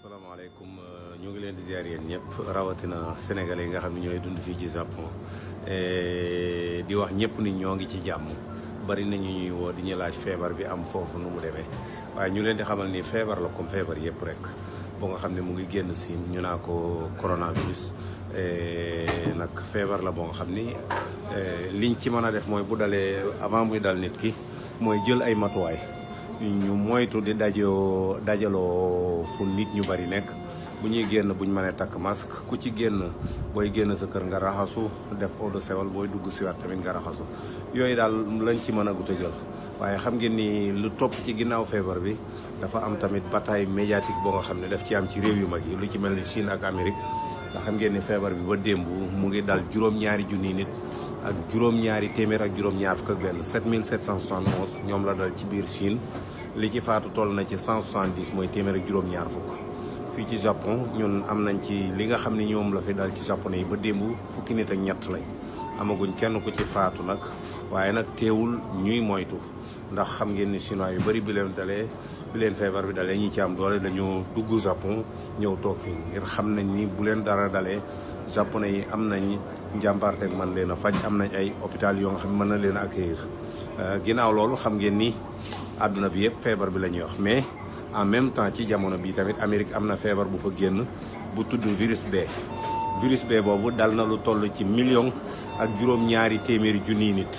asalaamaaleykum ñu ngi leen di ziar yéen ñëpp rawatina sénégalais yi nga xam ne ñooy dund fii ci Japon di wax ñëpp ni ñoo ngi ci jàmm bari nañu ñuy woo di ñu laaj feebar bi am foofu nu mu demee waaye ñu leen di xamal ni feebar la comme feebar yëpp rek boo nga xam ne mu ngi génn siin ñu naa ko coronavirus nag feebar la boo nga xam ni liñ ci mën a def mooy bu dalee avant muy dal nit ki mooy jël ay matuwaay ñu moytu di dajaloo fu nit ñu bari nekk bu ñuy génn buñ mënee takk masque ku ci génn booy génn sa kër nga raxasu def eau de Javel booy dugg si waat tamit nga raxasu yooyu daal lañ ci mën a gut a jël waaye xam ngeen ni lu topp ci ginnaaw feebar bi dafa am tamit bataille médiatique boo nga xam ne daf ci am ci réew yu mag yi lu ci mel ni Chine ak Amérique nga xam ngeen ni feebar bi ba démb mu ngi dal juróom-ñaari junni nit ak juróom-ñaari téeméer ak juróom-ñaar fukk ak benn 7771 ñoom la dal ci biir Chine li ci faatu toll na ci 170 mooy téeméer ak juróom-ñaar fukk fii ci Japon ñun am nañ ci li nga xam ni ñoom la fi dal ci japonais yi ba démb fukki nit ak ñett lañ amaguñ kenn ku ci faatu nag waaye nag teewul ñuy moytu ndax xam ngeen ni chinois yu bëri bi leen feebar bi dalee ñi ci am doole dañoo dugg Japon ñëw toog fii ngir xam nañ ni bu leen dara dalee japonais yi am nañ njàmbaarteeg mën leen a faj am nañ ay hôpital yoo nga xam ne mën na leen a accueillir ginnaaw loolu xam ngeen ni àdduna bi yëpp feebar bi la ñuy wax mais en même temps ci jamono bi tamit Amérique am na feebar bu fa génn bu tudd virus B boobu dal na lu toll ci million ak juróom-ñaari téeméeri junniy nit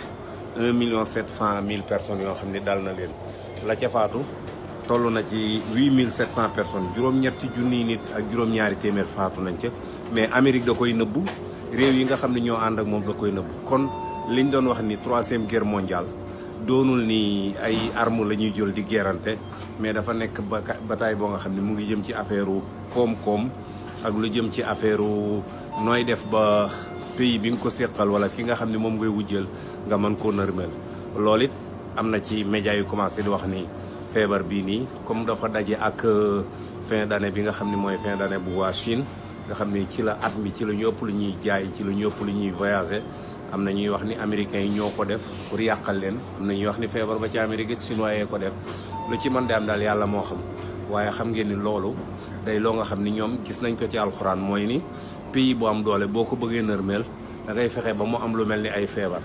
1,7 million personnes yoo xam ne dal na leen la ca faatu toll na ci 8700 personnes juróom-ñetti junniy nit ak juróom-ñaari téeméer faatu nañ ca mais Amérique da koy nëbbu réew yi nga xam ne ñoo ànd ak moom da koy nëbbu kon liñ doon wax ni troisième guerre mondiale doonul ni ay armes la ñuy jël di gerante mais dafa nekk bataille boo nga xam ne mu ngi jëm ci affaire koom-koom ak lu jëm ci affaire nooy def ba pays bi nga ko séqal wala ki nga xam ne moom ngay wujjal nga mën koo nërmeel loolu it am na ci médias yu commencé di wax ni feebar bii nii comme dafa daje ak fin d'année bi nga xam ne mooy fin d'année bu waa Chine nga xam ne ci la at mi ci la ñu ëpp lu ñuy jaay ci la ñu ëpp lu ñuy voyager am na ñuy wax ni américains yi ñoo ko def pour yàqal leen am na ñuy wax ni feebar ba ci Amérique chinois yee ko def lu ci mën de am daal yàlla moo xam waaye xam ngeen ni loolu day loo nga xam ni ñoom gis nañ ko ci alxuraan mooy ni pays bu am doole boo ko bëggee nërmeel da ngay fexe ba mu am lu mel ni ay feebar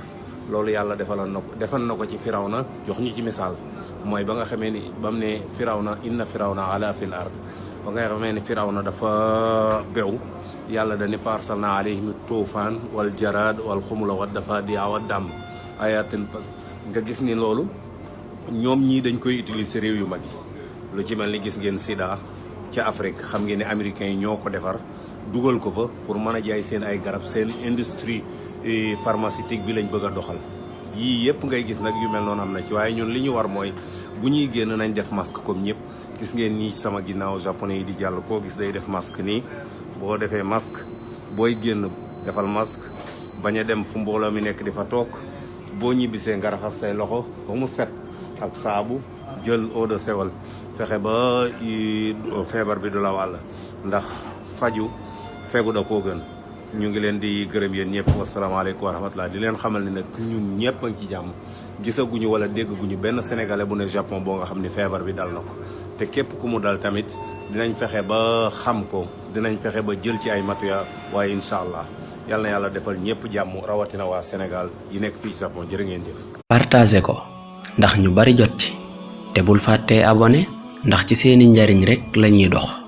loolu yàlla defal na ko ci Firawna jox ñu ci misaal mooy ba nga xamee ni ba mu ne Firawna inna Firawna ala fil ard ba nga xamee ni Firawna dafa bew yàlla dañu fa arsalna alayhim tuufaan wal jaraad wal xumula wa dafaadi'a wa damm ayatin fas nga gis ni loolu ñoom ñii dañ koy utiliser réew yu mag yi lu ci mel ni gis ngeen sida ca Afrique xam ngeen ne américains yi ñoo ko defar dugal ko fa pour mën a jaay seen ay garab seen industrie pharmaceutique bi lañ bëgg a doxal yii yëpp ngay gis nag yu mel noonu am na ci waaye ñun li ñu war mooy bu ñuy génn nañ def masque comme ñëpp gis ngeen nii sama ginnaaw japonais yi di jàll koo gis day def masque nii boo defee masque booy génn defal masque bañ a dem fu mbooloo mi nekk di fa toog boo ñibbisee nga raxas say loxo ba mu set ak saabu jël eau de Javel fexe ba feebar bi du la wàll ndax faju fegu da koo gën ñu ngi leen di gërëm yéen ñëpp wasalaamaaleykum wa rahmatulah di leen xamal ni nag ñun ñëpp a ngi ci jàmm gisaguñu wala dégguñu benn sénégalais bu ne Japon boo nga xam ni feebar bi dal na ko te képp ku mu dal tamit dinañ fexe ba xam ko dinañ fexe ba jël ci ay matuwaay waaye incha allah yal na yàlla defal ñëpp jàmm rawatina waa Sénégal yi nekk fii Japon jërë ngeen jëf. partagé ko ndax ñu bari jot ci te bul fàttee abonné ndax ci seeni njariñ rek lañuy dox.